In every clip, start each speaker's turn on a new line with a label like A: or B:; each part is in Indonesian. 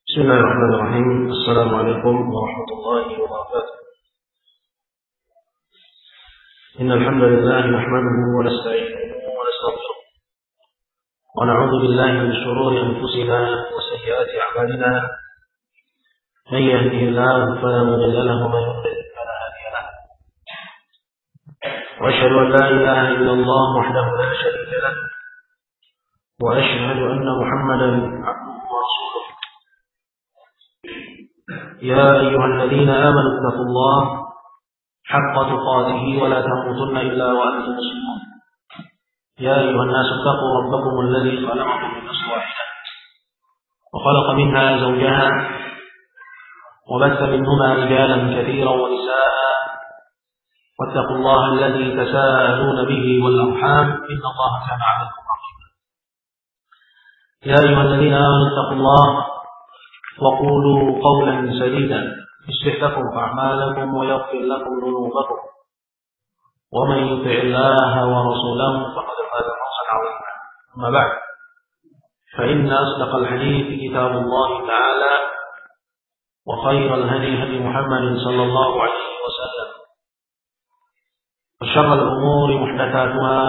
A: بسم الله الرحمن الرحيم. السلام عليكم ورحمة الله وبركاته. إن الحمد لله نحمده ونستعينه ونستغفره ونعوذ بالله من شرور أنفسنا وسيئات أعمالنا. من يهده الله فلا مضل له ومن يضلل فلا هادي له. وأشهد أن لا إله إلا الله وحده لا شريك له وأشهد أن محمدا عبده ورسوله. يا أيها الذين آمنوا اتقوا الله حق تقاته ولا تموتن إلا وأنتم مسلمون. يا أيها الناس اتقوا ربكم الذي خلقكم من نفس واحدة وخلق منها زوجها وبث منهما رجالا كثيرا ونساء واتقوا الله الذي تساءلون به والأرحام إن الله كان عليكم رقيبا. يا أيها الذين آمنوا اتقوا الله وقولوا قولا سديدا يصلح لكم أعمالكم ويغفر لكم ذنوبكم ومن يطع الله ورسوله فقد فاز فوزا عظيما. أما بعد فإن أصدق الحديث كتاب الله تعالى وخير الهدي هدي محمد صلى الله عليه وسلم وشر الأمور محدثاتها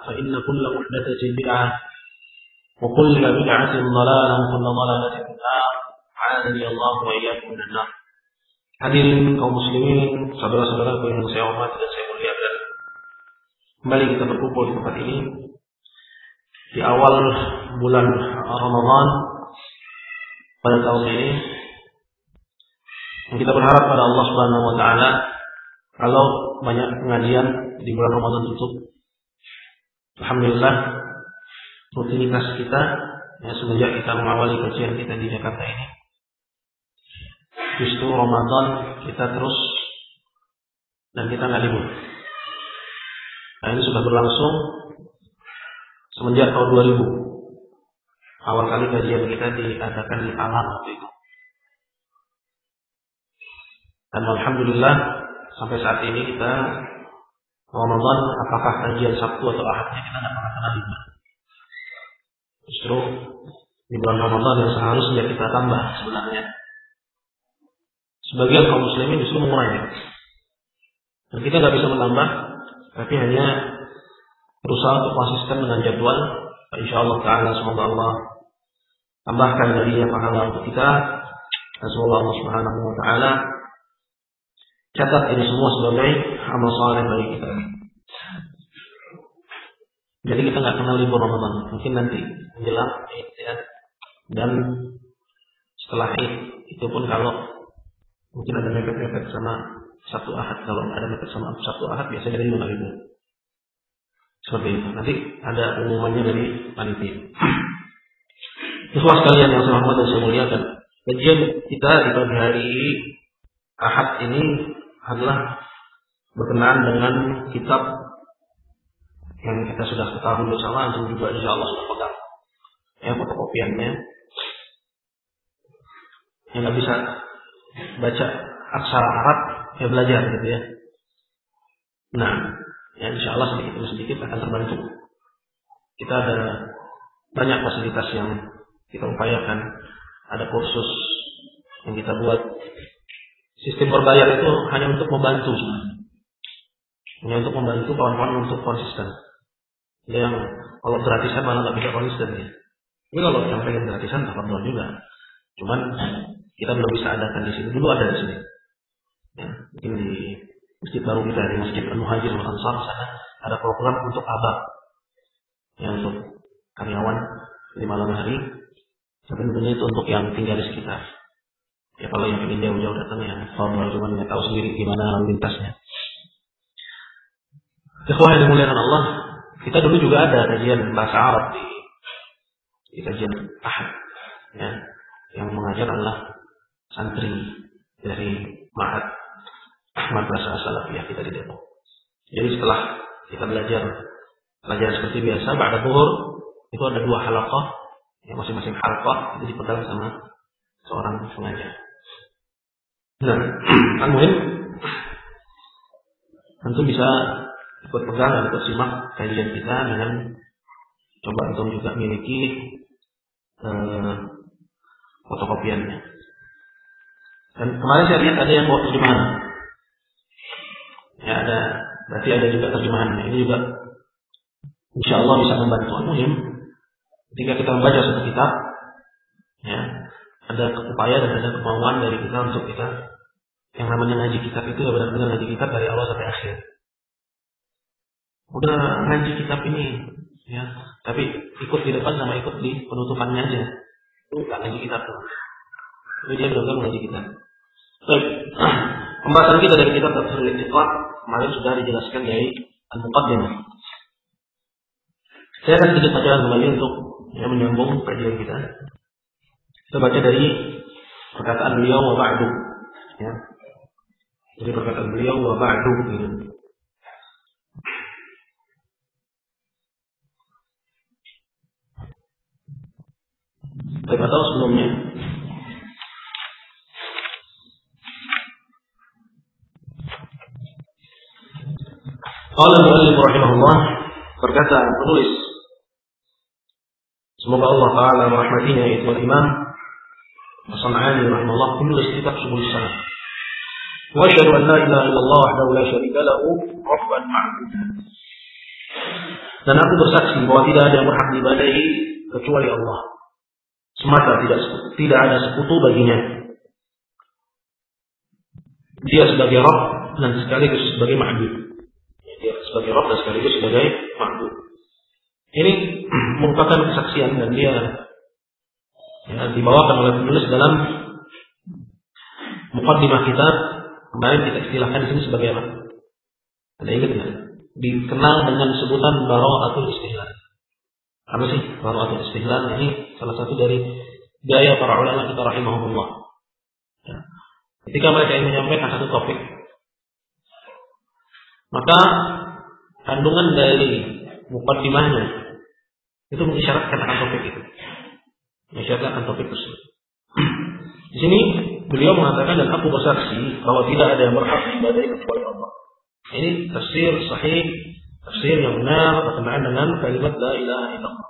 A: فإن كل محدثة بدعة وكل بدعة ضلالة وكل ضلالة في النار. A'adani Allah wa iyyakum minan nar. Hadirin kaum muslimin, saudara-saudaraku yang saya hormati dan saya muliakan. Kembali kita berkumpul di tempat ini di awal bulan Ramadan pada tahun ini. Dan kita berharap pada Allah Subhanahu wa taala kalau banyak pengajian di bulan Ramadan tutup. Alhamdulillah rutinitas kita semenjak kita mengawali kajian kita di Jakarta ini, justru Ramadan kita terus dan kita nggak libur. Nah, ini sudah berlangsung semenjak tahun 2000. Awal kali kajian kita diadakan di Alam waktu itu. Dan alhamdulillah sampai saat ini kita Ramadan, apakah kajian Sabtu atau Ahadnya kita nggak pernah kena libur. Justru di bulan Ramadan yang seharusnya kita tambah sebenarnya. Sebagian kaum muslimin justru mengurangi. Dan kita nggak bisa menambah, tapi hanya berusaha untuk konsisten dengan jadwal. Insyaallah taala semoga Allah tambahkan darinya pahala untuk kita. Dan semoga Allah Subhanahu wa taala catat ini semua sebagai amal saleh bagi kita. Jadi kita nggak kenal libur Ramadan. Mungkin nanti menjelang Id ya. Dan setelah Id itu pun kalau mungkin ada mepet-mepet sama Sabtu Ahad. Kalau ada mepet sama Sabtu Ahad biasanya dari juga libur. Seperti itu. Nanti ada pengumumannya dari panitia. Ikhwah sekalian yang saya hormati dan saya muliakan, kajian kita di pagi hari Ahad ini adalah berkenaan dengan kitab yang kita sudah ketahui bersama, dan juga insya Allah sudah pegang fotokopiannya. Yang nggak bisa baca aksara Arab ya belajar gitu ya. Nah, ya insya Allah sedikit demi sedikit akan terbantu. Kita ada banyak fasilitas yang kita upayakan. Ada kursus yang kita buat. Sistem berbayar itu hanya untuk membantu sebenarnya. Hanya untuk membantu kawan-kawan untuk konsisten. Yang kalau gratisan malah nggak bisa konsisten ya. Ini kalau yang pengen gratisan tak perlu juga. Cuman kita belum bisa adakan di sini. Dulu ada di sini. Ya, mungkin di masjid baru kita di Masjid Al-Muhajir Al-Ansar sana ada program untuk abang, yang untuk karyawan di malam hari. Sebenarnya itu untuk yang tinggal di sekitar. Ya kalau yang ingin jauh-jauh datang ya, kalau cuma nggak tahu sendiri gimana lalu lintasnya. Ikhwah yang dimuliakan Allah, kita dulu juga ada kajian bahasa Arab di kajian Ahad, ya, yang mengajar adalah santri dari Ma'had Madrasah Salafiyah kita di Depok. Jadi setelah kita belajar seperti biasa, ba'da zuhur itu ada 2 halaqah, yang masing-masing halaqah itu dipegang sama seorang pengajar. Nah, al-muhim tentu bisa ikut pegang dan ikut simak kajian kita dengan coba untuk juga miliki fotokopiannya. Dan kemarin saya lihat ada yang bawa terjemahan. Ya ada, berarti ada juga terjemahannya. Ini juga insya Allah bisa membantu. Muhim, ketika kita membaca satu kitab, ya ada upaya dan ada kemauan dari kita untuk kita yang namanya ngaji kitab itu ya benar-benar ngaji kitab dari awal sampai akhir. Udah ngaji kitab ini, ya, tapi ikut di depan sama ikut di penutupannya aja. Itu nggak ngaji kitab tuh. Jadi dia benar-benar ngaji kitab. Baik, pembahasan kita dari kitab Tafsirul Iqtiqad kemarin sudah dijelaskan dari Al-Muqaddimah. Saya akan sedikit bacakan kembali untuk menyambung kajian kita. Kita baca dari perkataan beliau wa ba'du, ya. Dari perkataan beliau wa ba'du gitu. Baik, atau sebelumnya. Qala al-muallif rahimahullah, berkata penulis, semoga Allah Ta'ala merahmatinya, yaitu Imam As-San'ani rahimahullah, penulis kitab Subul Salam. Wa asyhadu an la ilaha illallah wahdahu la syarika lahu rabban ma'budan. Dan aku bersaksi bahwa tidak ada yang berhak diibadahi kecuali Allah semata, tidak ada sekutu baginya. Dia sebagai Rabb dan sekaligus sebagai Ma'bud. Dia sebagai Rabb dan sekaligus sebagai Ma'bud. Ini merupakan kesaksian dan dia dibawakan oleh penulis dalam muqaddimah kita. Kemarin kita istilahkan di sini sebagai apa? Ada ingat nggak? Dikenal dengan sebutan bara'atul istihlal. Apa sih bara'atul istihlal? Ini salah satu dari gaya para ulama kita rahimahumullah. Ya. Ketika mereka ingin menyampaikan satu topik, maka kandungan dari muqaddimahnya itu mengisyaratkan akan topik itu. Mengisyaratkan akan topik tersebut. Di sini beliau mengatakan, dan aku bersaksi bahwa tidak ada yang berhak diibadahi kecuali Allah. Ini tafsir sahih, tafsir yang benar berkenaan dengan kalimat la ilaha illallah.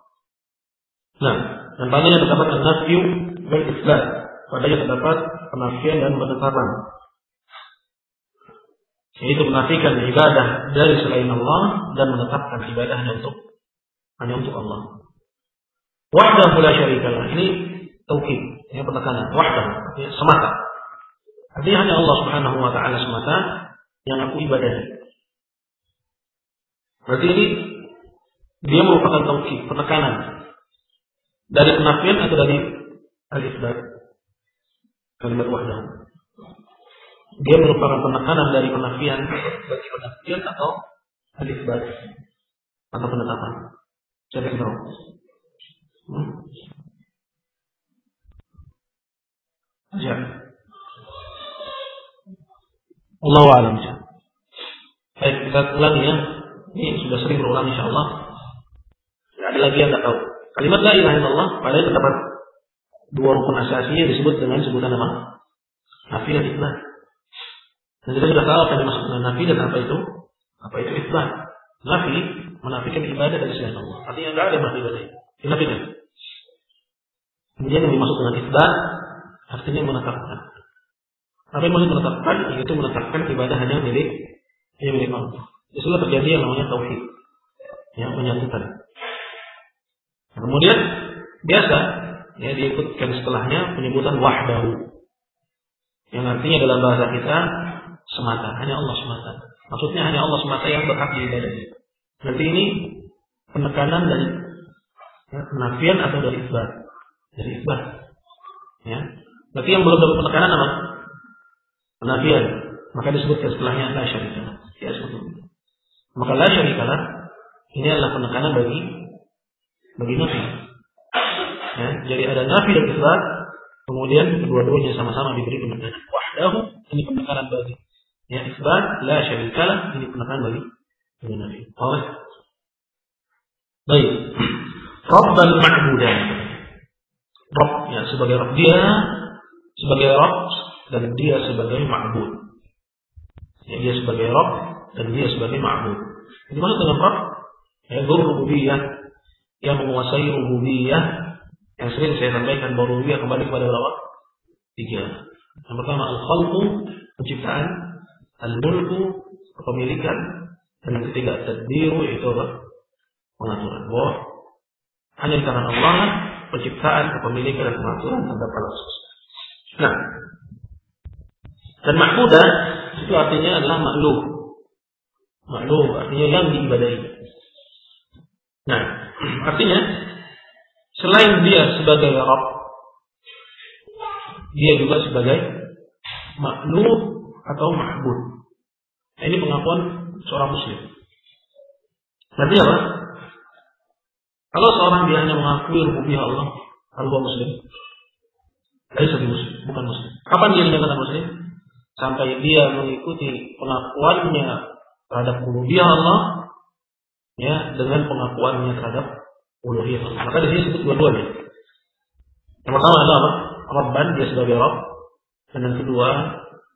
A: Nah, dan padanya terdapat an-nafyu wal isbat. Padanya terdapat penafian dan penetapan. Yaitu menafikan ibadah dari selain Allah dan menetapkan ibadah hanya untuk Allah. Wahdahu la syarikalah. Ini taukid, ya, penekanan. Wahdahu, ya, semata. Artinya hanya Allah Subhanahu wa taala semata yang aku ibadahi. Berarti ini dia merupakan taukid, penekanan dari penafian atau dari al-isbat. Kalimat wahdahu. Dia merupakan penekanan dari penafian bagi penafian atau al-isbat atau penetapan. Saya tahu. Ya. Allahu a'lam. Baik, kita ulangi ya. Ini sudah sering berulang insyaallah. Tidak ada lagi yang tidak tahu. Kalimat la ilaha illallah padanya terdapat dua rukun asasi yang disebut dengan sebutan apa? Nafi dan isbat. Dan kita sudah tahu apa yang dimaksud dengan nafi dan apa itu? Apa itu isbat? Nafi menafikan ibadah dari selain Allah. Artinya tidak ada yang berhak ibadah. Dinafikan. Kemudian yang dimaksud dengan isbat artinya menetapkan. Apa yang maksud menetapkan? Yaitu menetapkan ibadah hanya milik Allah. Disitulah terjadi yang namanya tauhid, yang menyatukan. Kemudian biasa ya diikutkan setelahnya penyebutan wahdahu, yang artinya dalam bahasa kita semata, hanya Allah semata. Maksudnya hanya Allah semata yang berhak diibadahi. Berarti ini penekanan dari penafian atau dari isbat? Dari isbat. Ya. Berarti yang belum dapat penekanan apa? Penafian. Maka disebutkan setelahnya la syarikalah. Ya, seperti itu. Maka la syarikalah ini adalah penekanan bagi nafi. Ya, jadi ada nafi dan isbat, kemudian kedua-duanya sama-sama diberi penekanan. Wahdahu ini penekanan bagi ya isbat, la syarikalah ini penekanan bagi nafi. Baik. Baik. Rabbal ma'budan. Rabb ya sebagai Rabb, dia sebagai Rabb dan dia sebagai ma'bud. Ya, dia sebagai Rabb dan dia sebagai ma'bud. Ini maksud dengan Rabb ya rububiyah, yang menguasai rububiyah, yang sering saya sampaikan bahwa rububiyah kembali kepada berapa? 3. Yang pertama al-khalqu, penciptaan, al-mulku, kepemilikan, dan yang ketiga tadbiru, itu pengaturan. Bahwa hanya di tangan Allah penciptaan, kepemilikan, dan pengaturan terhadap manusia. Nah, dan ma'budah itu artinya adalah makhluk. Makhluk artinya yang diibadahi. Nah, artinya selain dia sebagai Rabb, dia juga sebagai makhluk atau ma'bud. Nah, ini pengakuan seorang muslim. Berarti apa? Kalau seorang dia hanya mengakui rububiyah Allah, kalau muslim, dia sebagai muslim, bukan muslim. Kapan dia dinyatakan muslim? Sampai dia mengikuti pengakuannya terhadap rububiyah Allah, ya, dengan pengakuannya terhadap uluhiyah Allah. Maka di sini disebut dua-duanya. Yang pertama adalah apa? Rabban, dia sebagai Rabb, dan yang kedua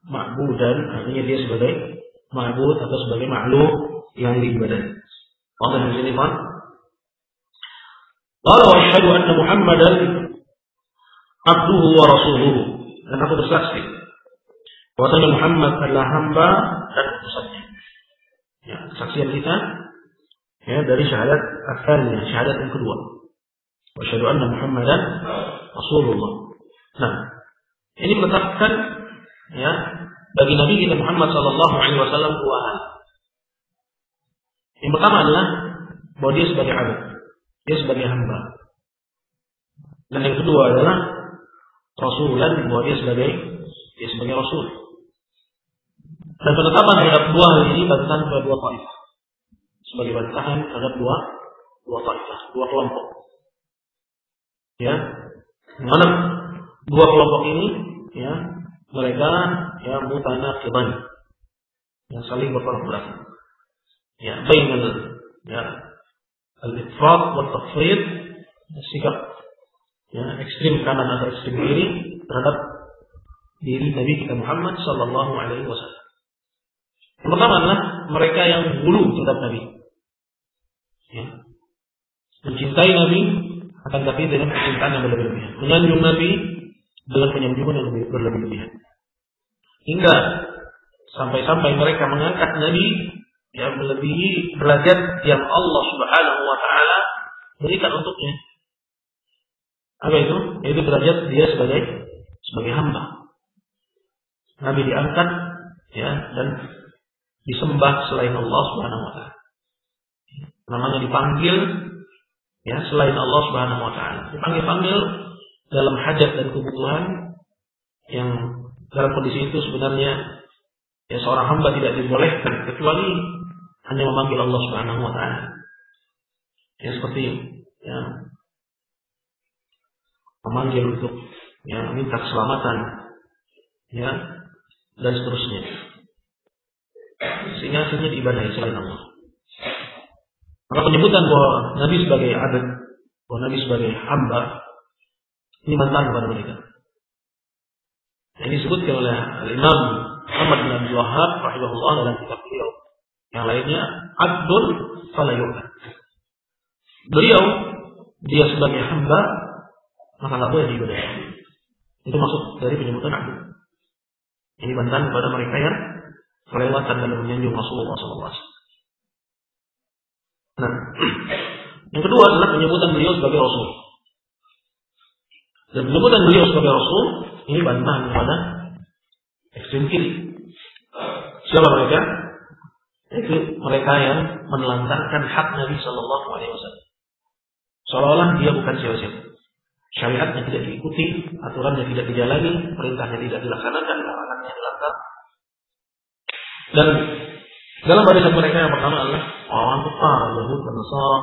A: ma'budan, artinya dia sebagai ma'bud atau sebagai makhluk yang diibadahi. Allah di sini, Pak. Qala wa asyhadu anna Muhammadan abduhu wa rasuluhu. Dan aku bersaksi bahwasanya Muhammad adalah hamba dan utusannya. Ya, kesaksian kita ya dari syahadat asalnya, syahadat yang kedua. Wa asyhadu anna Muhammadan rasulullah. Nah, ini menetapkan ya bagi Nabi kita Muhammad sallallahu alaihi wasallam dua hal. Yang pertama adalah bahwa dia sebagai abd, dia sebagai hamba. Dan yang kedua adalah rasulan, bahwa dia sebagai rasul. Dan penetapan terhadap dua hal ini bantahan kepada dua taifah. Sebagai bantahan terhadap dua taifah, dua kelompok. Ya, mana dua kelompok ini ya mereka ya mutanaqidan, yang saling bertolak belakang. Ya, bainal ya al-ifrat wa tafrid, sikap ya ekstrim kanan atau ekstrim kiri terhadap diri Nabi kita Muhammad sallallahu alaihi wasallam. Yang pertama adalah mereka yang hulu terhadap Nabi. Ya. Mencintai Nabi akan tapi dengan kecintaan yang berlebihan. Menyanjung Nabi dengan penyanjungan yang berlebihan. Hingga sampai mereka mengangkat Nabi yang melebihi derajat yang Allah Subhanahu wa taala berikan untuknya. Apa itu? Yaitu derajat dia sebagai hamba. Nabi diangkat ya dan disembah selain Allah Subhanahu wa taala. Namanya dipanggil ya selain Allah Subhanahu wa taala. Dipanggil dalam hajat dan kebutuhan yang dalam kondisi itu sebenarnya ya seorang hamba tidak dibolehkan kecuali hanya memanggil Allah Subhanahu wa taala. Ya seperti ya memanggil untuk ya minta keselamatan ya dan seterusnya. Sehingga akhirnya diibadahi selain Allah. Maka penyebutan bahwa Nabi sebagai abd, bahwa Nabi sebagai hamba, ini bantahan kepada mereka. Ini disebutkan oleh Imam Muhammad bin Abdul Wahhab rahimahullah dalam kitab beliau. Yang lainnya, abdun fala yu'bad. Beliau, dia sebagai hamba, maka tidak boleh diibadahi. Itu maksud dari penyebutan abd. Ini bantahan kepada mereka yang kelewatan dalam menyanjung Rasulullah SAW. Nah, yang kedua adalah penyebutan beliau sebagai Rasul. Dan penyebutan beliau sebagai Rasul ini bantahan kepada ekstrem kiri. Siapa mereka? Itu mereka yang menelantarkan hak Nabi Sallallahu Alaihi Wasallam. Seolah-olah dia bukan siapa-siapa. Syariatnya tidak diikuti, aturannya tidak dijalani, perintahnya tidak dilaksanakan, larangannya dilanggar. Dan dalam barisan mereka yang pertama adalah orang kufar, Yahud dan Nasara,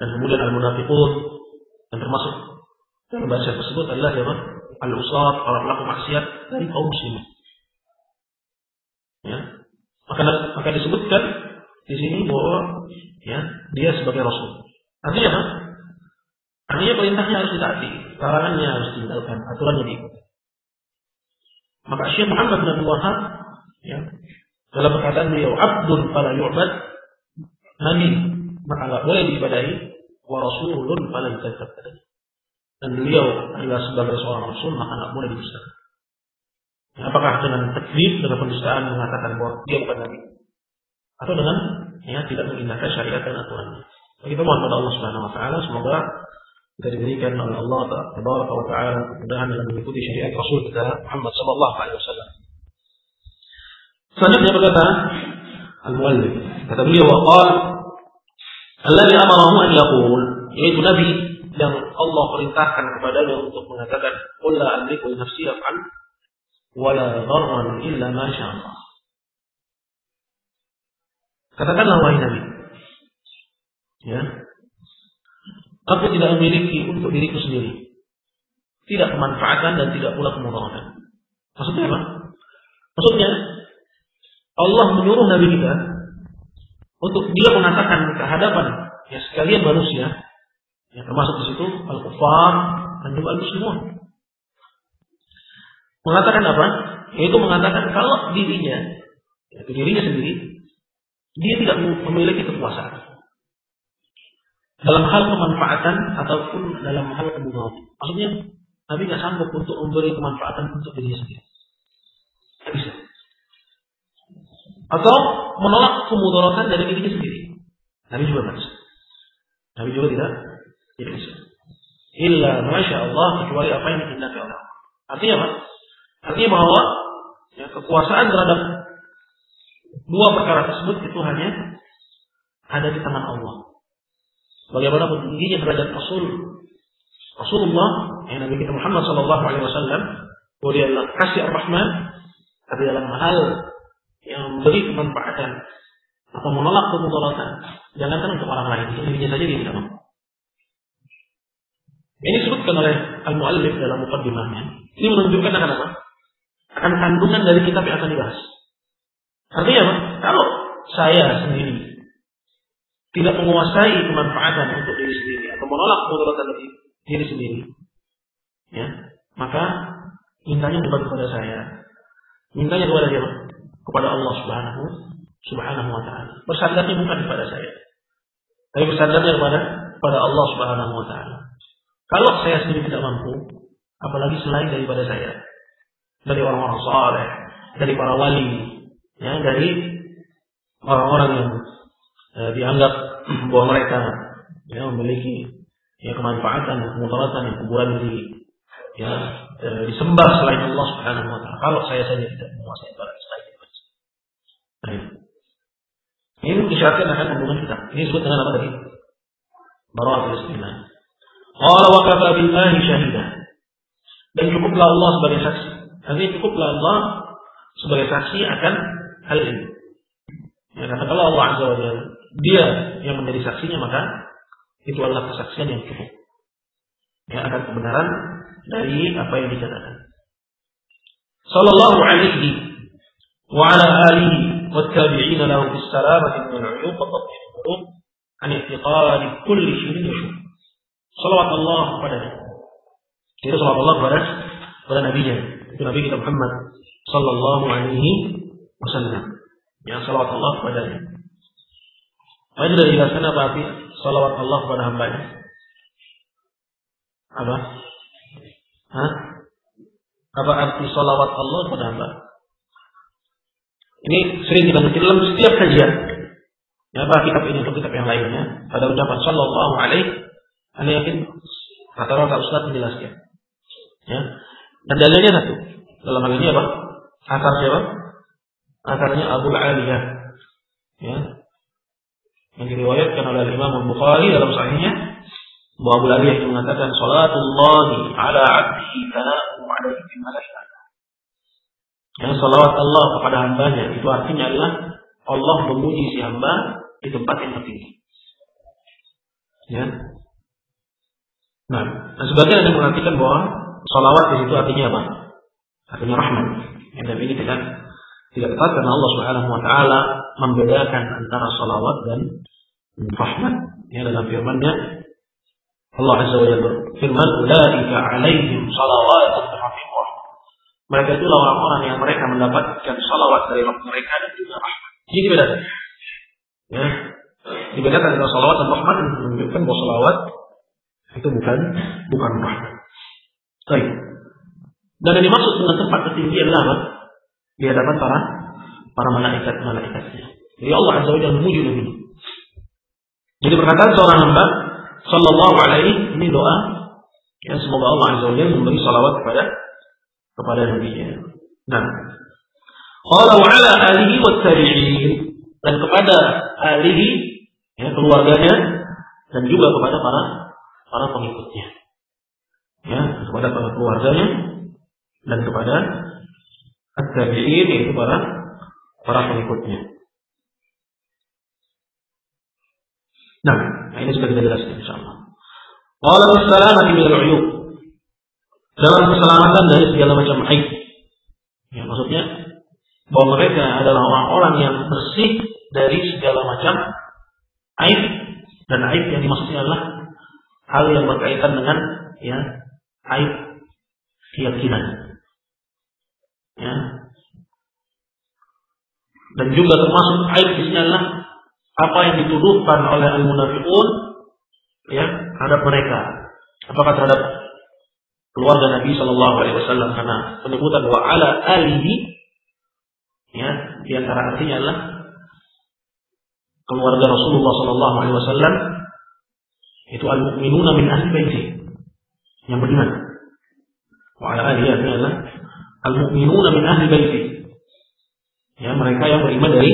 A: dan kemudian al-munafiqun, dan termasuk dalam barisan tersebut adalah siapa? Al-usat, para pelaku maksiat dari kaum muslimin. Ya, maka disebutkan di sini bahwa ya dia sebagai Rasul. Artinya apa? Artinya perintahnya harus ditaati, larangannya harus ditinggalkan, aturannya diikuti. Maka Syekh Muhammad bin Abdul Wahhab ya, dalam perkataan beliau, abdun fala yu'bad, Nabi maka tidak boleh diibadahi, wa rasulun fala yukadzdzab. Dan beliau adalah sebagai seorang rasul maka tidak boleh didustakan. Apakah dengan takdzib, dengan pendustaan mengatakan bahwa dia bukan nabi, atau dengan tidak mengindahkan syariat dan aturannya. Kita mohon kepada Allah Subhanahu wa taala semoga kita diberikan oleh Allah Tabaraka wa taala kemudahan dalam mengikuti syariat Rasul kita Muhammad sallallahu alaihi wasallam. Selanjutnya berkata al-muallif, kata beliau waqal alladhi amarahu an yaqul, yaitu nabi yang Allah perintahkan kepadanya untuk mengatakan qul la amliku li nafsi naf'an wala dharran illa ma syaa Allah. Katakanlah wahai Nabi, aku tidak memiliki untuk diriku sendiri tidak kemanfaatan dan tidak pula kemudaratan. Maksudnya apa? Maksudnya Allah menyuruh Nabi kita untuk dia mengatakan ke hadapan sekalian manusia, termasuk di situ al-kuffar dan juga al-muslimun. Mengatakan apa? Yaitu mengatakan kalau dirinya sendiri dia tidak memiliki kekuasaan dalam hal kemanfaatan ataupun dalam hal kemudaratan. Maksudnya Nabi nggak sanggup untuk memberi kemanfaatan untuk dirinya sendiri. Tidak bisa. Atau menolak kemudaratan dari dirinya sendiri. Nabi juga tidak bisa. Nabi juga tidak bisa. Illa masya Allah, kecuali apa yang dikehendaki Allah. Artinya apa? Artinya bahwa kekuasaan terhadap dua perkara tersebut itu hanya ada di tangan Allah. Bagaimana tingginya derajat Rasulullah, Nabi kita Muhammad sallallahu alaihi wasallam, bahwa dia adalah kasih ar-Rahman, tapi dalam hal yang memberi kemanfaatan atau menolak kemudaratan, jangankan untuk orang lain, untuk dirinya saja dia tidak mampu. Ini disebutkan oleh al-muallif dalam muqaddimahnya. Ini menunjukkan akan apa? Akan kandungan dari kitab yang akan dibahas. Artinya apa? Kalau saya sendiri tidak menguasai kemanfaatan untuk diri sendiri atau menolak kemudaratan dari diri sendiri, maka mintanya bukan kepada saya, mintanya kepada siapa? Kepada Allah Subhanahu wa taala. Bersandarnya bukan kepada saya, tapi bersandarnya kepada Allah Subhanahu wa taala. Kalau saya sendiri tidak mampu, apalagi selain daripada saya, dari orang-orang saleh, dari para wali, dari orang-orang yang dianggap bahwa mereka memiliki kemanfaatan dan kemudaratan yang kuburan disembah selain Allah Subhanahu wa taala. Kalau saya saja tidak menguasai barang selain itu. Ini disyaratkan akan kandungan kita. Ini disebut dengan apa tadi? Bara'atul istilah. Qala wa kafa billahi syahida. Dan cukuplah Allah sebagai saksi. Artinya cukuplah Allah sebagai saksi akan hal ini. Karena kalau Allah Azza wa Jalla dia yang menjadi saksinya, maka itu adalah kesaksian yang cukup. Akan kebenaran dari apa yang dikatakan. Sallallahu alaihi wa ala alihi wa tabi'in lahu bis salamati min al-'uyub wa tadhhir al-qulub an i'tiqad kulli shay'in yashur. Salawat Allah kepadanya. Itu salawat Allah kepada nabinya, itu Nabi kita Muhammad sallallahu alaihi wasallam. Salawat Allah kepadanya. Mari kita jelaskan apa arti salawat Allah kepada hamba-Nya. Apa? Apa arti salawat Allah kepada hamba? Ini sering kita baca dalam setiap kajian. Apa kitab ini atau kitab yang lainnya? Pada ucapan sallallahu alaihi, Anda yakin rata-rata ustaz menjelaskan. Dan dalilnya satu. Dalam hal ini apa? Akar siapa? Akarnya Abu Aliyah. Yang diriwayatkan oleh Imam Al-Bukhari dalam sahihnya, bahwa Abu Aliyah yang mengatakan salatullahi ala 'abdihi tanamu 'alaihi bi malaikatihi. Yang salawat Allah kepada hambanya itu artinya adalah Allah memuji si hamba di tempat yang tertinggi. Nah, sebagian ada mengatakan bahwa salawat di situ artinya apa? Artinya rahmat. Dan ini tidak tepat karena Allah Subhanahu wa taala membedakan antara salawat dan rahmat. Dalam firman-Nya Allah Azza wa Jalla firman, "Ulaika 'alaihim salawatun min rabbihim wa rahmah." Mereka itulah orang-orang yang mereka mendapatkan salawat dari Rabb mereka dan juga rahmat. Ini dibedakan. Dibedakan antara salawat dan rahmat, menunjukkan bahwa salawat itu bukan rahmat. Baik. Dan yang dimaksud dengan tempat ketinggian adalah di hadapan para malaikat-malaikatnya. Jadi Allah Azza wa Jalla memuji Nabi. Jadi perkataan seorang hamba sallallahu alaihi, ini doa ya, semoga Allah Azza wa Jalla memberi salawat kepada Nabi-Nya. Nah, qala wa ala alihi wat tabi'in, dan kepada alihi ya, keluarganya, dan juga kepada para pengikutnya. Ya, kepada para keluarganya dan kepada at-tabi'in, yaitu para pengikutnya. Nah, ini sudah kita jelaskan insyaallah. Qala wassalamati minal 'uyub, dalam keselamatan dari segala macam aib. Ya, maksudnya bahwa mereka adalah orang-orang yang bersih dari segala macam aib, dan aib yang dimaksudnya adalah hal yang berkaitan dengan ya aib keyakinan. Ya. Dan juga termasuk aib di sini adalah apa yang dituduhkan oleh al-munafiqun ya terhadap mereka. Apakah terhadap keluarga Nabi sallallahu alaihi wasallam, karena penyebutan wa ala alihi ya di antara artinya adalah keluarga Rasulullah sallallahu alaihi wasallam itu al-mu'minuna min ahli baiti, yang beriman. Wa ala alihi adalah al-mu'minuna min ahli baiti, ya mereka yang beriman dari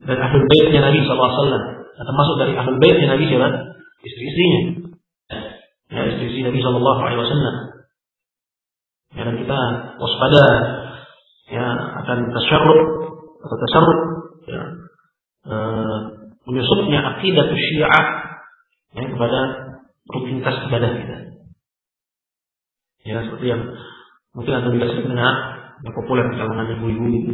A: ahlul baitnya Nabi sallallahu alaihi wasallam. Nah, termasuk dari ahlul baitnya Nabi siapa? Istri-istrinya. Ya, istri Nabi sallallahu alaihi wasallam. Ya, dan kita waspada ya akan tasarruf ya, menyusupnya akidah Syiah ya kepada rutinitas ibadah kita. Ya, seperti yang mungkin Anda juga sering dengar yang populer di kalangan ibu-ibu itu,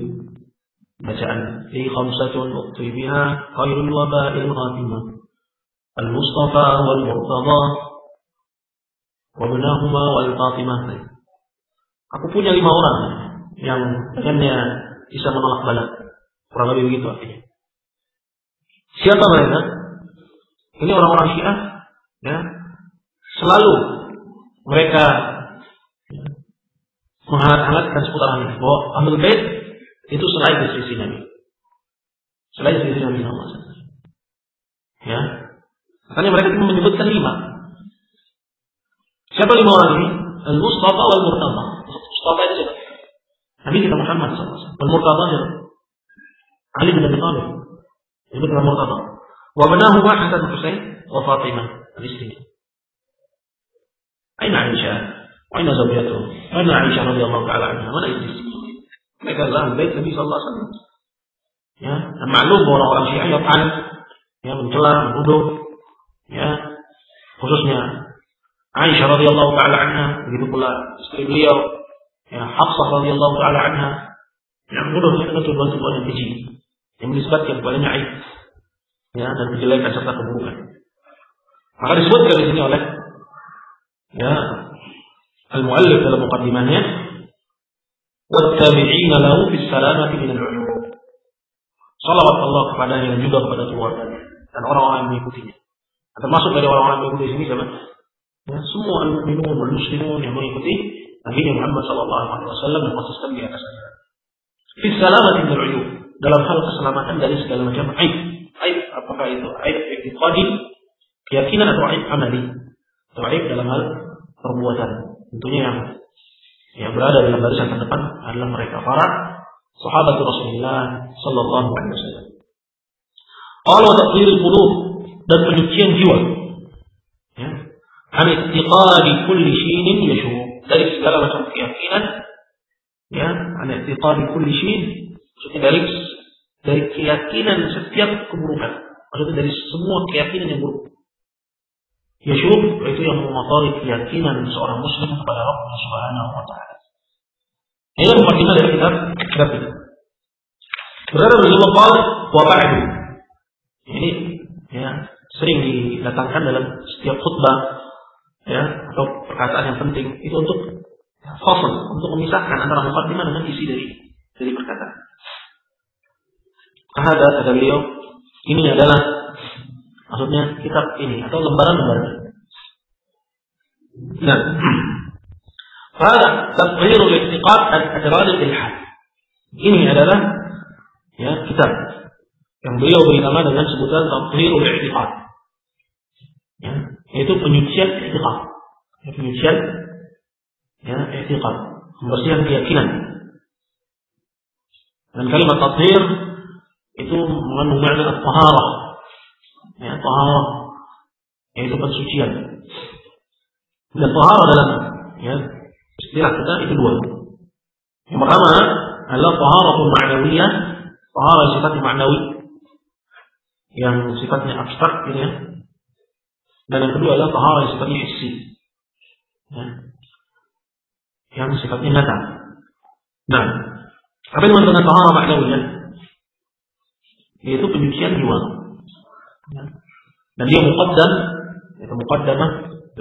A: bacaan fi khamsatun uqti biha khairul waba'il khatimah al-Mustafa wal Murtada wa ibnahuma wal Fatimah. Aku punya 5 orang yang dengannya bisa menolak bala. Kurang lebih begitu artinya. Siapa mereka? Ini orang-orang Syiah ya. Selalu mereka menghangat-hangatkan seputaran ini bahwa Ahlul Bait itu selain istri Nabi. Selain istri Nabi SAW. Ya. Makanya mereka cuma menyebutkan 5. Siapa 5 orang ini? Al-Mustafa wal Murtada. Mustafa itu siapa? Nabi kita Muhammad SAW. Al-Murtada siapa? Ali bin Abi Thalib. Itu adalah Murtada. Wa banahu Hasan Husain wa Fatimah. Al-istri. Aina Aisyah? Aina zawjatuh? Aina Aisyah radhiyallahu ta'ala anha? Mana istri? Mereka adalah bait Nabi sallallahu alaihi wasallam. Ya, dan maklum bahwa orang Syiah yang mencela, menuduh, ya, khususnya Aisyah radhiyallahu taala anha, begitu pula istri beliau, ya, Hafsah radhiyallahu taala anha, yang menuduh dengan tuduhan-tuduhan yang keji, yang menisbatkan kepadanya aib, ya, dan kejelekan serta keburukan. Maka disebutkan di sini oleh ya al-muallif dalam muqaddimahnya, wattabi'ina lahu bis salamati minal 'uyub. Salawat Allah kepadanya dan juga kepada keluarganya dan orang-orang yang mengikutinya. Termasuk dari orang-orang yang mengikuti sini siapa? Ya, semua al-mu'minun wal muslimun yang mengikuti Nabi Muhammad sallallahu alaihi wasallam dan konsisten di atas ajaran. Bis salamati minal 'uyub, dalam hal keselamatan dari segala macam aib. Aib apakah itu? Aib i'tiqadi, keyakinan, atau aib amali? Atau aib dalam hal perbuatan. Tentunya yang berada dalam barisan terdepan adalah mereka para sahabat Rasulullah sallallahu alaihi wasallam. Qala taqdirul qulub, dan penyucian jiwa. Ya. An i'tiqadi kulli shay'in yashub, dari segala macam keyakinan. Ya, an i'tiqadi kulli shay'in, dari keyakinan setiap keburukan. Maksudnya dari semua keyakinan yang buruk. Yashub itu yang mengotori keyakinan seorang muslim kepada Allah Subhanahu wa taala. Ini mukaddimah dari kitab ini. Berada Rasulullah qala wa ba'du. Ini ya sering didatangkan dalam setiap khutbah ya atau perkataan yang penting itu untuk fasal, untuk memisahkan antara mukaddimah dengan isi dari perkataan. Kata beliau, ini adalah maksudnya kitab ini atau lembaran-lembaran. Nah, pada taqrir al-i'tiqad al-adrar al-ilhad. Ini adalah kitab yang beliau beri nama dengan sebutan Tathhirul I'tiqad. Yaitu penyucian i'tiqad. Penyucian i'tiqad, pembersihan keyakinan. Dan kalimat tathhir itu mengandung makna at-taharah. Taharah yaitu pensucian. Dan taharah dalam istilah kita itu dua. Yang pertama adalah taharatul ma'nawiyah, taharah yang sifatnya ma'nawi, yang sifatnya abstrak gitu ya. Dan yang kedua adalah taharah yang sifatnya hissi, yang sifatnya nyata. Nah, apa yang dengan taharah ma'nawiyah? Yaitu penyucian jiwa. Dan dia muqaddam, itu muqaddamah,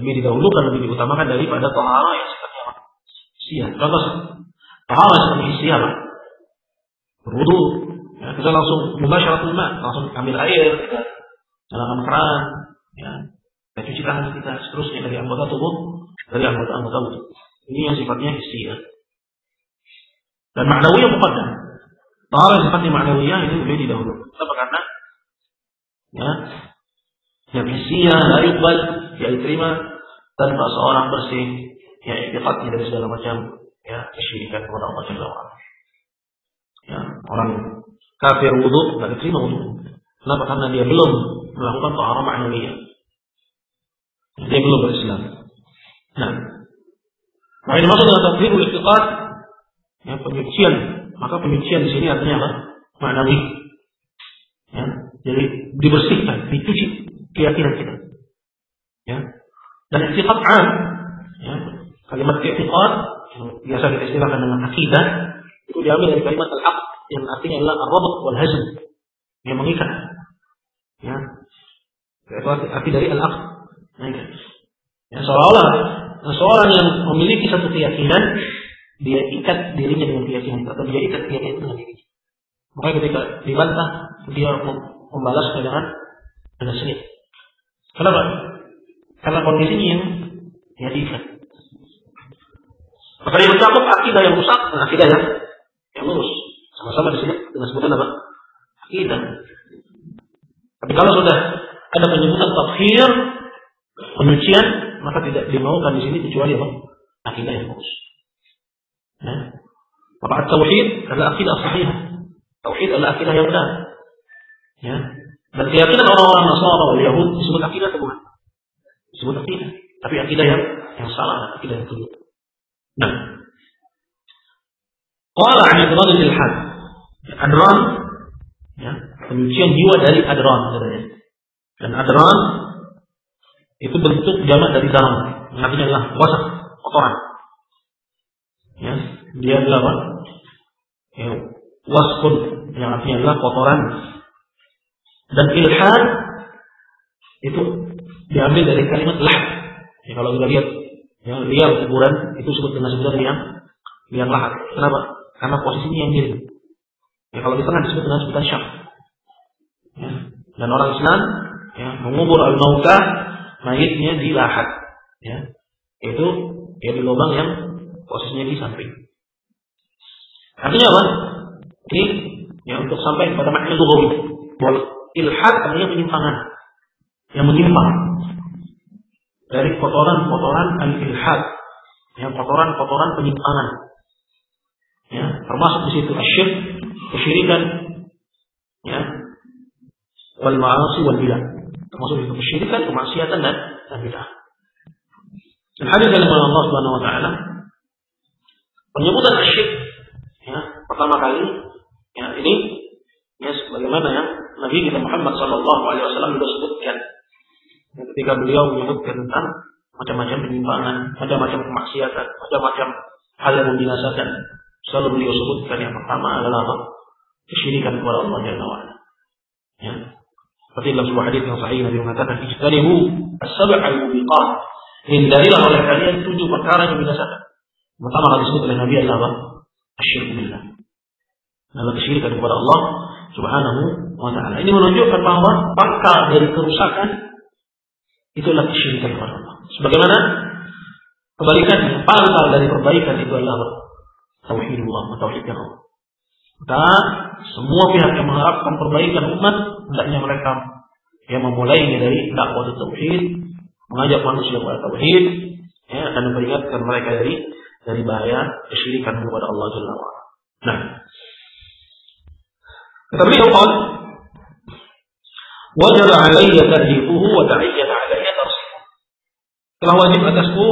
A: lebih didahulukan, lebih diutamakan daripada taharah yang sifatnya hissiyah. Contoh taharah yang sifatnya hissiyah, berwudu, kita langsung mubasyaratul ma', langsung ambil air, kita nyalakan keran, kita cuci tangan kita, seterusnya dari anggota tubuh, dari anggota wudu. Ini yang sifatnya hissiyah. Dan ma'nawiyah muqaddam. Taharah yang sifatnya ma'nawiyah ini lebih didahulukan. Kenapa? Karena yang hissiyah la yuqbal, tidak diterima tanpa seorang bersih i'tiqadnya dari segala macam kesyirikan kepada Allah Jalla wa Ala. Orang kafir wudu tidak diterima wudu. Kenapa? Karena dia belum melakukan taharah ma'nawiyah. Dia belum berislam. Nah, ini maksud dengan tathhirul i'tiqad, penyucian. Maka penyucian di sini artinya apa? Ma'nawi. Jadi dibersihkan, dicuci keyakinan kita. Dan i'tiqad 'am. Kalimat i'tiqad biasa kita istilahkan dengan akidah, itu diambil dari kalimat al-'aqd yang artinya adalah ar-rabt wal hazm, yang mengikat. Itu arti dari al-'aqd. Seolah-olah seorang yang memiliki satu keyakinan, dia ikat dirinya dengan keyakinan itu, atau dia ikat keyakinan itu dengan dirinya. Maka ketika dibantah, dia membalasnya dengan sengit. Kenapa? Karena kondisinya yang diikat. Maka dia mencakup akidah yang rusak dan akidah yang lurus. Sama-sama disebut dengan sebutan apa? Akidah. Tapi kalau sudah ada penyebutan tathhir, penyucian, maka tidak dimaukan di sini kecuali apa? Akidah yang lurus. Maka at-tauhid adalah akidah sahih. Tauhid adalah akidah yang benar. Dan keyakinan orang-orang Nasara wal Yahud disebut akidah atau bukan? Disebut akidah, tapi akidah yang salah, akidah yang keliru. Nah, qala 'an adran al-ilhad. Adran, penyucian jiwa dari adran katanya. Dan adran itu bentuk jamak dari dalam, yang artinya adalah wasaq, kotoran. Dia adalah apa? Wasqun, yang artinya adalah kotoran. Dan ilhad itu diambil dari kalimat lahad. Kalau kita lihat liang kuburan itu disebut dengan sebutan liang lahat. Kenapa? Karena posisinya yang miring. Kalau di tengah disebut dengan sebutan syak. Dan orang Islam mengubur al-mautah, mayitnya di lahat. Itu di lubang yang posisinya di samping. Artinya apa? Ini untuk sampai pada makna lughawi. Ilhad artinya penyimpangan, yang menyimpang dari kotoran-kotoran al-ilhad, kotoran-kotoran penyimpangan. Termasuk di situ asyirk, kesyirikan, wal ma'asi wal bidah. Termasuk di situ kesyirikan, kemaksiatan dan bidah. Dan hadis dari Allah Subhanahu wa taala penyebutan asyirk pertama kali ini sebagaimana Nabi kita Muhammad sallallahu alaihi wasallam sudah sebutkan ketika beliau menyebutkan tentang macam-macam penyimpangan, macam-macam kemaksiatan, macam-macam hal yang membinasakan. Selalu beliau sebutkan yang pertama adalah apa? Kesyirikan kepada Allah Jalla wa Ala. Seperti dalam sebuah hadis yang sahih Nabi mengatakan, "Ijtanibu as-sab' al-mubiqat." Hindarilah oleh kalian 7 perkara yang membinasakan. Pertama kali disebut oleh Nabi adalah apa? Asyirk billah. Adalah kesyirikan kepada Allah Subhanahu wa ta'ala. Ini menunjukkan bahwa pangkal dari kerusakan itulah kesyirikan kepada Allah. Sebagaimana kebalikannya, pangkal dari perbaikan itu adalah tauhidullah, tauhidnya Allah. Maka semua pihak yang mengharapkan perbaikan umat hendaknya mereka yang memulainya dari dakwah tauhid, mengajak manusia kepada tauhid, ya, dan memperingatkan mereka dari bahaya kesyirikan kepada Allah Jalla wa Ala. Nah, kata beliau qala wajib alayya ta'lifuhu wa ta'ayyana alayya tarsifuhu. Telah wajib atasku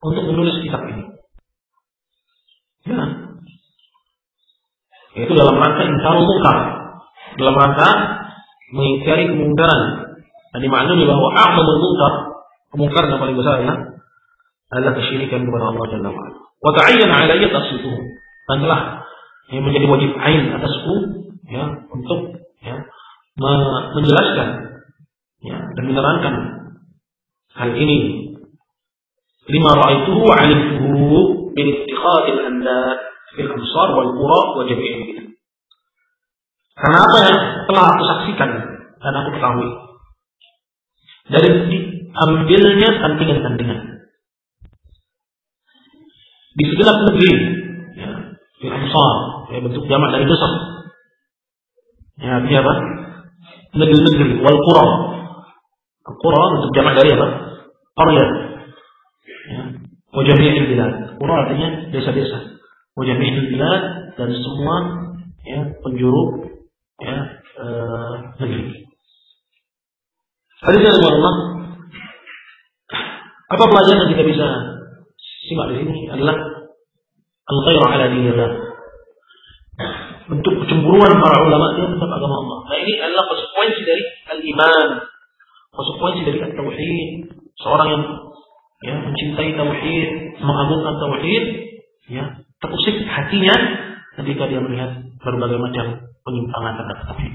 A: untuk menulis kitab ini. Ya. Itu dalam rangka inkarul munkar, dalam rangka mengingkari kemungkaran. Dan dimaklumi bahwa a'zamul munkar, kemungkaran yang paling besar adalah kesyirikan kepada Allah Jalla wa Ala. Wa ta'ayyana alayya tarsifuhu. Dan telah yang menjadi wajib ain atasku, ya, untuk, ya, menjelaskan, ya, dan menerangkan hal ini. Lima ra'aituhu wa 'alimtuhu min ittikhadil andad fil amsar wal qura wa jami'il bilad. Karena apa yang telah aku saksikan dan aku ketahui dari diambilnya tandingan-tandingan di segenap negeri, ya, fil amsar, ya, bentuk jamak dari dusur, ya, artinya apa? Negeri-negeri, wal qura. Al-qura bentuk jamak dari apa? Qarya. Ya. Wa jami'il bilad. Qura artinya desa-desa. Wa jami'il bilad, dan semua, ya, penjuru, ya, negeri. Hadis Allah. Apa pelajaran yang kita bisa simak di sini adalah al-ghairu ala dinillah. Bentuk kecemburuan para ulama di atas agama Allah. Nah, ini adalah konsekuensi dari al-iman, konsekuensi dari at-tauhid. Seorang yang, ya, mencintai tauhid, mengagungkan tauhid, ya, terusik hatinya ketika dia melihat berbagai macam penyimpangan terhadap tauhid.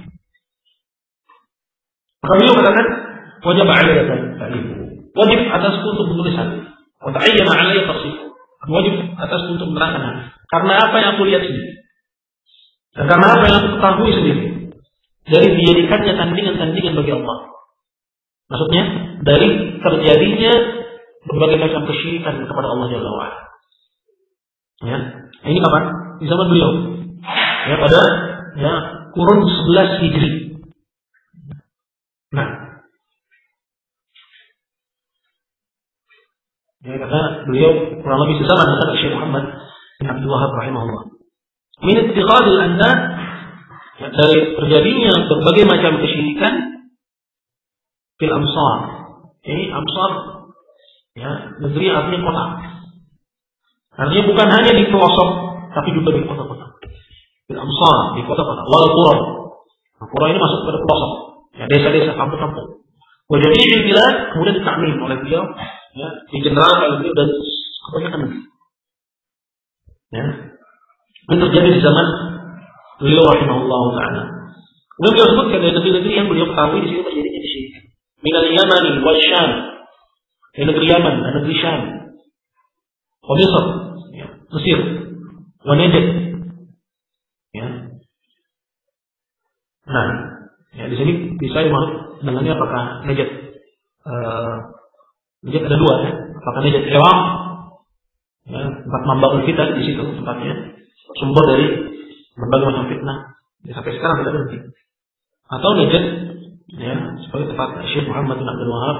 A: Maka beliau katakan, wajib alayya ta'lifu. Wajib atasku untuk menuliskan. Wa ta'ayyana alayya tarsifuhu. Wajib atasku untuk menerangkan. Karena apa yang aku lihat sendiri. Dan karena apa yang aku ketahui sendiri dari dijadikannya tandingan-tandingan bagi Allah. Maksudnya dari terjadinya berbagai macam kesyirikan kepada Allah Jalla wa Ala. Ya, ini kapan? Di zaman beliau. Ya, pada, ya, kurun 11 Hijri. Nah, ya, kata beliau kurang lebih sezaman dengan Syekh Muhammad bin Abdul Wahhab rahimahullah. Min ittikhadil andad, ya, dari terjadinya berbagai macam kesyirikan fil amsar. Ini amsar, ya, negeri artinya kota. Artinya bukan hanya di pelosok, tapi juga di kota-kota. Fil amsar, di kota-kota. Wal qura. Nah, qura ini masuk pada pelosok, ya, desa-desa, kampung-kampung. Wa jami'il bilad, kemudian ditakmim oleh beliau, ya, digeneralkan oleh beliau dan kebanyakan negeri. Ya. Ini terjadi di zaman beliau rahimahullah ta'ala. Kemudian beliau sebutkan dari negeri-negeri yang beliau ketahui di sini terjadi kesyirikan. Minal Yamani wal Syam, dari negeri Yaman dan negeri Syam, wa Misr, ya, Mesir, wa Najd, ya. Nah, ya, di sini bisa dimaksud dengannya apakah Najd? Najd ada dua, ya. Apakah Najd Iraq, ya, tempat mambaul kita di situ tempatnya, sumber dari berbagai macam fitnah, ya, sampai sekarang tidak berhenti. Atau Najd, ya, sebagai tempat Syekh Muhammad bin Abdul Wahhab,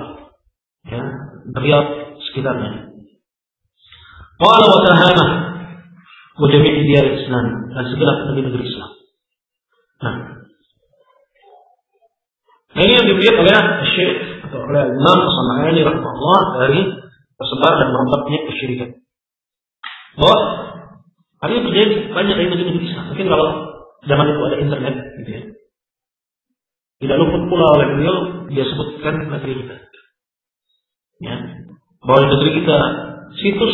A: ya, Riyadh sekitarnya. Qala wa tahamah wa jami' diyar Islam, dan segenap negeri Islam. Nah, ini yang dilihat oleh Syekh atau oleh Imam As-San'ani rahimahullah dari tersebar dan merebaknya kesyirikan. Bahwa hal ini terjadi banyak dari negeri Islam. Mungkin kalau zaman itu ada internet, gitu ya. Tidak luput pula oleh beliau dia sebutkan negeri kita. Ya, bahwa negeri kita situs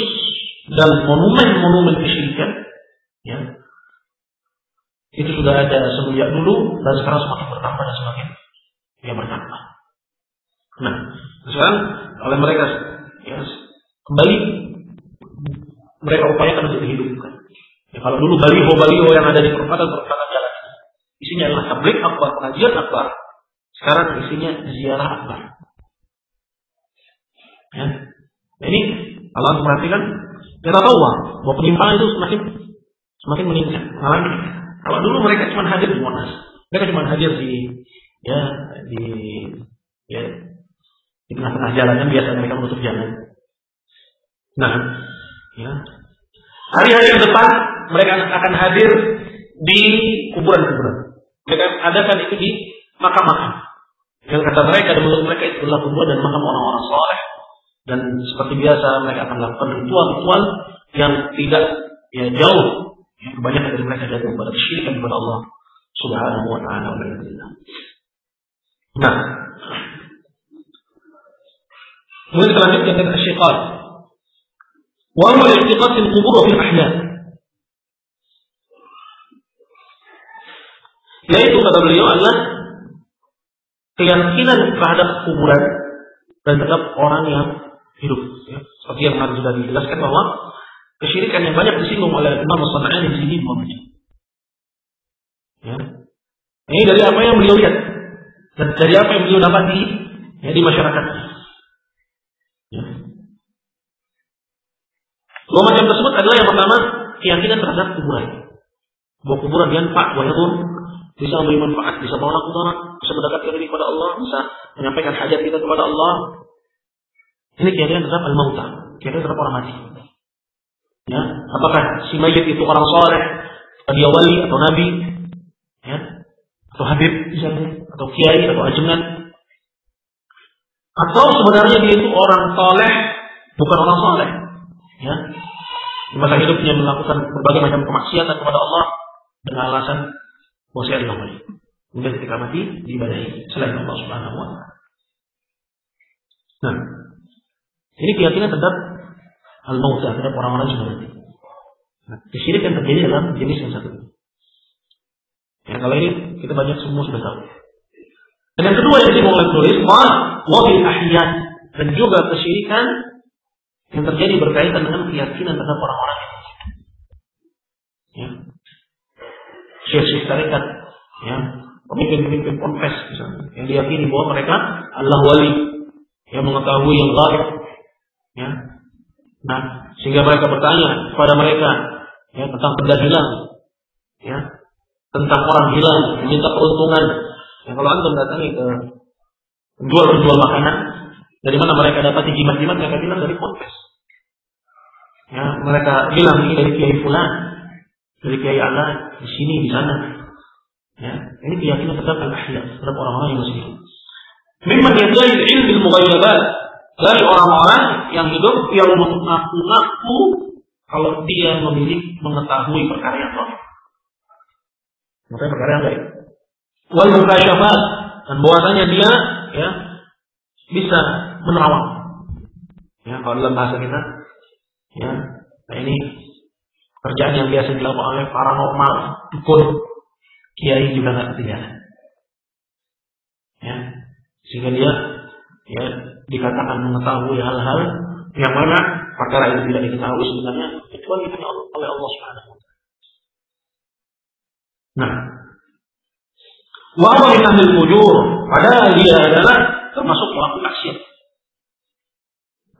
A: dan monumen-monumen kesyirikan, ya, itu sudah ada semenjak dulu dan sekarang semakin bertambah dan semakin, ya, bertambah. Nah, sekarang oleh mereka, ya, kembali mereka upayakan untuk dihidupkan. Ya, kalau dulu baliho-baliho yang ada di perempatan jalan, isinya adalah tabligh akbar, pengajian akbar. Sekarang isinya ziarah akbar. Ya. Nah, ini kalau perhatikan, kita tahu bahwa penyimpangan itu semakin meningkat, mengalami Kalau dulu mereka cuma hadir di Monas, mereka cuma hadir di tengah-tengah jalan, kan biasa mereka menutup jalan. Nah, ya. Hari-hari ke depan mereka akan hadir di kuburan-kuburan. Mereka adakan itu di makam-makam. Yang kata mereka, dan menurut mereka itu adalah kuburan dan makam orang-orang saleh. Dan seperti biasa mereka akan melakukan ritual-ritual yang tidak jauh. Yang kebanyakan dari mereka jatuh kepada kesyirikan kepada Allah Subhanahu wa ta'ala. Nah, kemudian selanjutnya kata Asy-Syaikh, wa huwa al-i'tiqad fil qubur wa fil ahya. Yaitu kata beliau adalah keyakinan terhadap kuburan dan terhadap orang yang hidup. Ya. Seperti yang tadi sudah dijelaskan bahwa kesyirikan yang banyak disinggung oleh Imam As-San'ani di sini umpamanya. Ya. Ini dari apa yang beliau lihat dan dari apa yang beliau dapat di masyarakat. Ya. Dua macam tersebut adalah yang pertama keyakinan terhadap kuburan. Bahwa kuburan yanfa' wa yadur, bisa memberi manfaat, bisa menolak mudarat, bisa mendekatkan diri kepada Allah, bisa menyampaikan hajat kita kepada Allah. Ini keyakinan terhadap al-mauta, keyakinan terhadap orang mati. Ya, apakah si mayit itu orang saleh, dia wali atau nabi, ya, atau habib misalnya, atau kiai atau ajengan, atau sebenarnya dia itu orang saleh, bukan orang saleh, ya, di masa hidupnya melakukan berbagai macam kemaksiatan kepada Allah dengan alasan bahwa saya adalah wali. Kemudian ketika mati diibadahi selain Allah Subhanahu wa ta'ala. Nah, ini keyakinan terhadap al-mautah, terhadap orang-orang yang mati. Nah, kesyirikan terjadi dalam jenis yang satu. Ya, kalau ini kita banyak semua sudah tahu. Dan yang kedua yang disinggung oleh penulis, wa bil ahya, dan juga kesyirikan yang terjadi berkaitan dengan keyakinan terhadap orang-orang yang mati. Ya. Syekh-syekh tarekat, ya, pemimpin-pemimpin ponpes misalnya, yang diyakini bahwa mereka adalah wali yang mengetahui yang gaib, ya. Nah, sehingga mereka bertanya kepada mereka, ya, tentang benda hilang, ya, tentang orang hilang, meminta peruntungan. Ya, kalau antum datangi ke penjual makanan, dari mana mereka dapat jimat-jimat, mereka bilang dari ponpes. Ya, mereka bilang ini dari kiai fulan, dari kiai Allah, di sini, di sana. Ya, ini keyakinan terhadap al-ahya, terhadap orang-orang yang masih hidup. Mimman yadai ilmu al-mughayyabat, dari orang-orang yang hidup yang mengaku-ngaku kalau dia memiliki mengetahui perkara yang gaib. Makanya perkara yang gaib. Wal mukasyafat, dan bahwasanya dia, ya, bisa menerawang. Ya, kalau dalam bahasa kita, ya, nah ini kerjaan yang biasa dilakukan oleh paranormal, dukun, kiai juga nggak ketinggalan. Ya, sehingga dia, ya, dikatakan mengetahui hal-hal yang mana perkara itu tidak diketahui sebenarnya kecuali oleh Allah Subhanahu wa ta'ala. Nah, wa min ahli al-fujur, padahal dia adalah termasuk pelaku maksiat.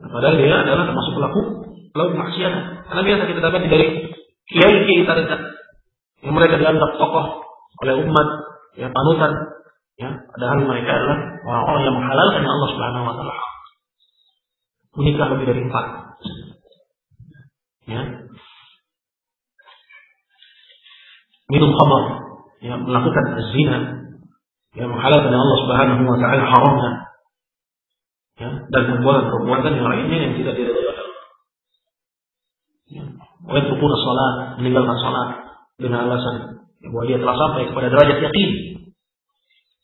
A: Padahal dia adalah termasuk pelaku maksiat. Karena biasa kita dapat dari kiai-kiai tarekat yang mereka dianggap tokoh oleh umat, ya, panutan, ya, padahal mereka adalah orang-orang yang menghalalkan Allah Subhanahu wa ta'ala. Menikah lebih dari 4. Ya. Minum khamar, ya, melakukan zina, ya, menghalalkan Allah Subhanahu wa ta'ala haramnya. Ya, dan perbuatan yang lainnya yang tidak diridhai oleh Allah. Ya. Wajibun salat, meninggalkan salat dengan alasan bahwa dia telah sampai kepada derajat yakin,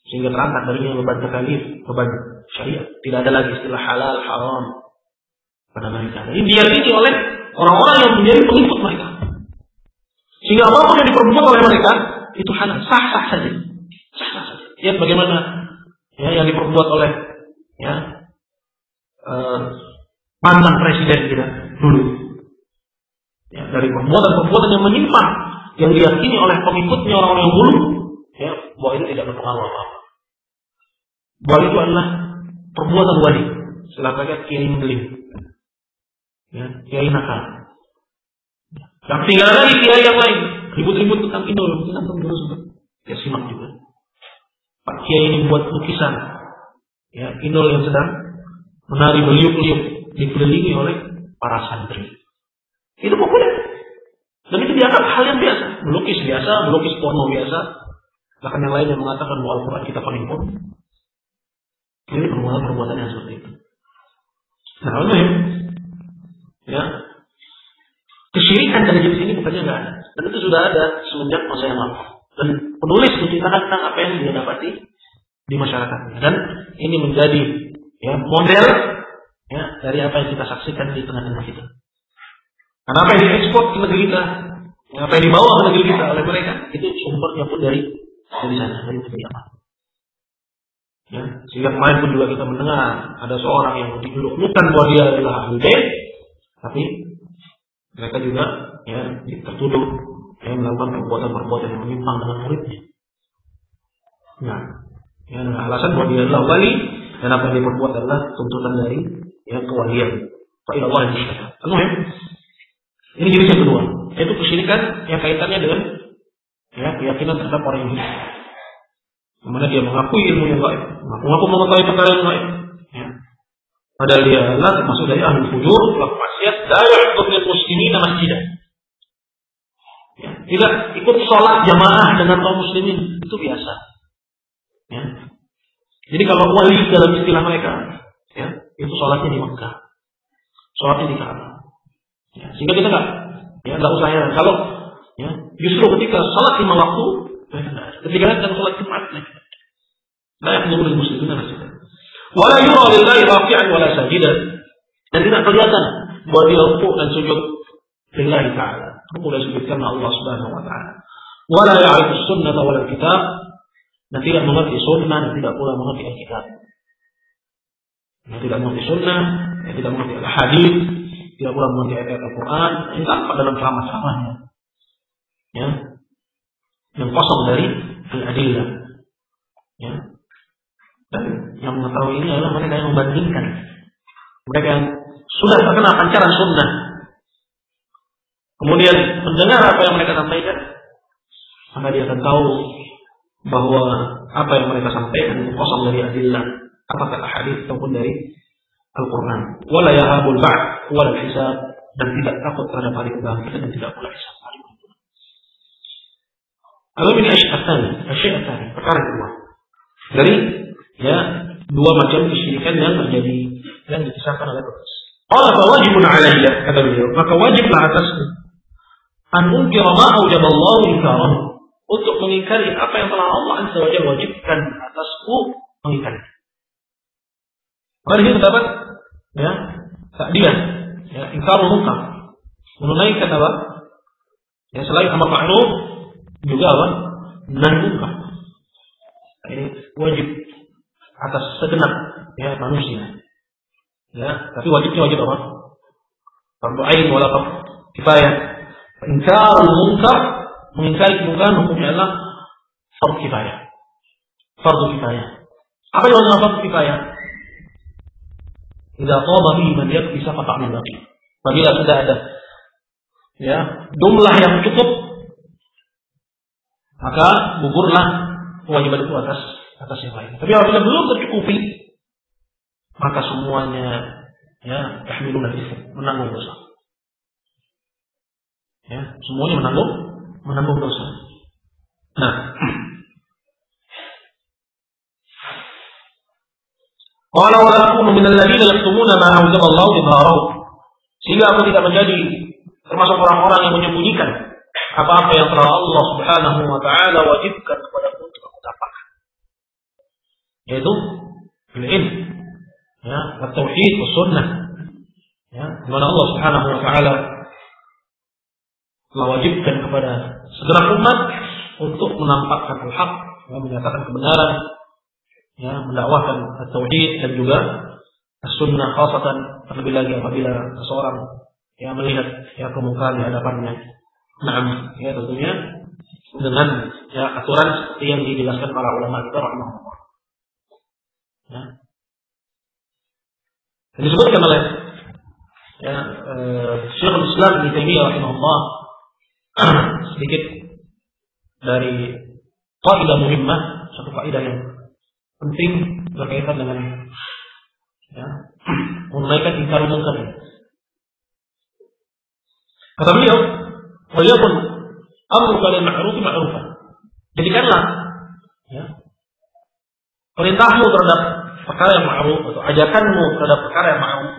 A: sehingga terangkat darinya beban takalif, beban syariat. Tidak ada lagi istilah halal, haram pada mereka. Ini diyakini oleh orang-orang yang menjadi pengikut mereka. Sehingga apapun yang diperbuat oleh mereka itu halal, sah-sah saja. Sah-sah saja. Lihat bagaimana, ya, yang diperbuat oleh, ya, mantan presiden kita dulu. Ya, dari perbuatan-perbuatan yang menyimpang yang diyakini oleh pengikutnya orang-orang yang dulu, ya, bahwa itu tidak berpengaruh apa-apa. Bahwa itu adalah perbuatan wali. Setelah mereka kiai mengeling, ya, kiai nakal. Yang tinggal lagi kiai yang lain, ribut-ribut tentang idol, mungkin antum dulu sempat ya simak juga. Pak Kiai ini buat lukisan, ya idol yang sedang menari beliuk-beliuk dikelilingi oleh para santri. Itu populer. Dan itu dianggap hal yang biasa. Melukis biasa, melukis porno biasa. Bahkan yang lain yang mengatakan bahwa Al-Quran kita paling porno. Ini perbuatan yang seperti itu. Nah, alhamdulillah, ya, kesyirikan dari jenis ini bukannya nggak ada. Dan itu sudah ada semenjak masa yang lalu. Dan penulis menceritakan tentang apa yang dia dapati di masyarakatnya. Dan ini menjadi ya model ya dari apa yang kita saksikan di tengah-tengah kita. Karena apa yang diekspor ke negeri kita, apa yang dibawa ke negeri kita oleh mereka, itu sumbernya pun dari sana, dari negeri apa. Ya, sehingga kemarin pun juga kita mendengar ada seorang yang dijulukan bahwa dia adalah ahli bait, tapi mereka juga ya tertuduh ya melakukan perbuatan-perbuatan yang menyimpang dengan muridnya. Nah, ya dengan alasan bahwa dia adalah wali dan apa yang dia perbuat adalah tuntutan dari ya kewalian. Fa ila Allah ya. Ini jenis yang kedua, yaitu kesyirikan yang kaitannya dengan ya keyakinan terhadap orang yang hidup. Dimana dia mengakui ilmu yang gaib, mengaku mengetahui perkara yang gaib. Ya. Padahal dia adalah termasuk dari ahli fujur, pelaku maksiat, la ya'budu lil muslimina masjidan. Ya. Tidak ikut sholat jamaah dengan kaum muslimin, itu biasa. Ya. Jadi kalau wali dalam istilah mereka, ya, itu sholatnya di Mekah, sholatnya di Ka'bah. Ya. Sehingga kita nggak usah heran kalau ya, justru ketika sholat 5 waktu ketika sedang sholat Jumat la yaqulu muslimin masjidan wala yura lillahi rafi'an wala sajidan, dan tidak kelihatan bahwa dia rukuk dan sujud lillahi ta'ala, rukuk dan sujud karena Allah Subhanahu wa ta'ala, wala ya'rifu sunnah wala kitab, dan tidak mengerti sunnah dan tidak pula mengerti Alkitab. Tidak mengerti sunnah, tidak mengerti al-hadis, tidak pula mengerti ayat Al-Quran, yang tampak dalam ceramah-ceramahnya, ya, yang kosong dari al-adillah, ya. Dan yang mengetahui ini adalah mereka yang membandingkan, mereka yang sudah terkena pancaran sunnah, kemudian mendengar apa yang mereka sampaikan, maka dia akan tahu bahwa apa yang mereka sampaikan itu kosong dari adillah, apakah hadis ataupun dari Al-Quran. Wala yahabul ba'd wala hisab, dan tidak takut terhadap hari kebangkitan dan tidak pula hisab hari kebangkitan. Al-Min Asy'atani, perkara kedua dari ya dua macam kesyirikan yang terjadi yang dikisahkan oleh penulis. Qala fa wajibun 'alayya, kata beliau, maka wajiblah atasku an unkira ma aujaballahu inkaran, untuk mengingkari apa yang telah Allah Azza wa Jalla wajibkan atasku mengingkari. Maka ini terdapat ya takdiah, ya ingkarul munkar, menunaikan apa? Ya selain amar ma'ruf juga apa? Nahi munkar. Ini wajib atas segenap ya manusia. Ya, tapi wajibnya wajib apa? Fardu ain wala kifayah. Ingkarul munkar, mengingkari kemungkaran hukumnya adalah fardu kifayah. Fardu kifayah. Apa yang maksudnya fardu kifayah? Idza qama bihi man yakfi saqata 'anil baqi. Apabila sudah ada ya jumlah yang cukup, maka gugurlah kewajiban itu atas yang lain. Tapi apabila belum tercukupi, maka semuanya ya tahmilun al-itsm, menanggung dosa. Ya, semuanya menanggung dosa. Nah, qala wa akunu minal ladzina yaktumuna ma anzalallahu bidharahu, sehingga aku tidak menjadi termasuk orang-orang yang menyembunyikan apa-apa yang telah Allah Subhanahu wa taala wajibkan kepadaku untuk aku dapatkan, yaitu ilmu ya, at-tauhid was sunnah, ya, di mana Allah Subhanahu wa taala telah wajibkan kepada segenap umat untuk menampakkan al-haq, menyatakan kebenaran, ya, mendakwahkan at-tauhid dan juga as-sunnah, khasatan terlebih lagi apabila seseorang yang melihat ya kemungkaran di hadapannya. Nah, ya tentunya dengan ya aturan seperti yang dijelaskan para ulama kita rahimahullah. Ya. Dan disebutkan oleh ya Syekhul Islam Ibnu Taimiyah rahimahullah sedikit dari kaidah muhimmah, satu kaidah yang penting berkaitan dengan menunaikan ingkar munkar. Kata beliau, "Wayakun amruka bil ma'ruf ma'rufan." Jadikanlah perintahmu terhadap perkara yang ma'ruf atau ajakanmu terhadap perkara yang ma'ruf,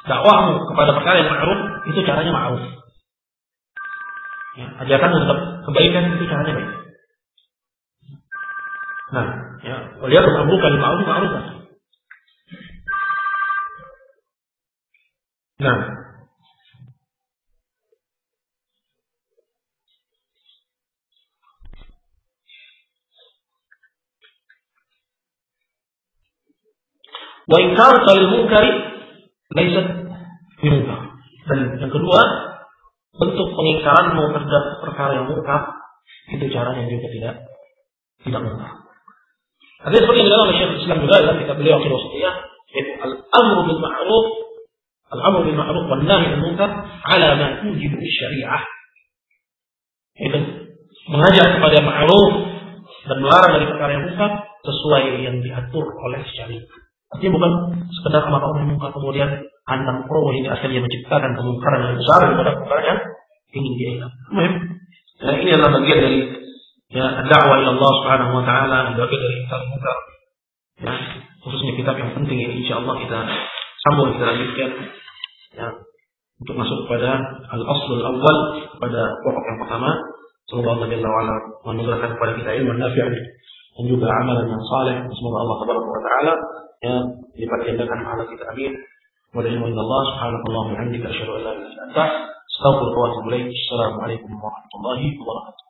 A: dakwahmu kepada perkara yang ma'ruf itu caranya ma'ruf. Ajakanmu terhadap kebaikan itu caranya baik. Nah, wayakun amruka bil ma'ruf ma'rufan. Nah, wa inkaruka lil munkari laysat bimunkar. Dan yang kedua, bentuk pengingkaranmu terhadap perkara yang munkar itu caranya juga tidak munkar. Artinya seperti yang dilakukan oleh Syekh Islam juga dalam kitab beliau Aqidahus Shahihah, yaitu al-amru bil ma'ruf wan nahy anil munkar ala ma tujibu syariah. Itu mengajak kepada ma'ruf dan melarang dari perkara yang munkar sesuai yang diatur oleh syariat. Artinya bukan sekedar amar munkar kemudian antang pro ini akhirnya menciptakan kemungkaran yang besar daripada perkara yang ingin dielakkan. Dan ini adalah bagian dari dakwah ila Allah Subhanahu wa taala, bagian dari ingkar munkar. Khususnya kitab yang penting ini insyaallah kita sambung, kita lanjutkan untuk masuk kepada al-aslul awwal, pada pokok yang pertama. Semoga Allah Jalla wa ala menganugerahkan kepada kita ilmu nafi' dan juga amalan yang saleh. Semoga Allah Tabaraka wa taala lipat gandakan pahala kita, amin. Wa ilmu illallah subhanallahi wa bihamdihi asyhadu an la ilaha illa anta astaghfiruka wa atubu ilaik. Assalamualaikum warahmatullahi wabarakatuh.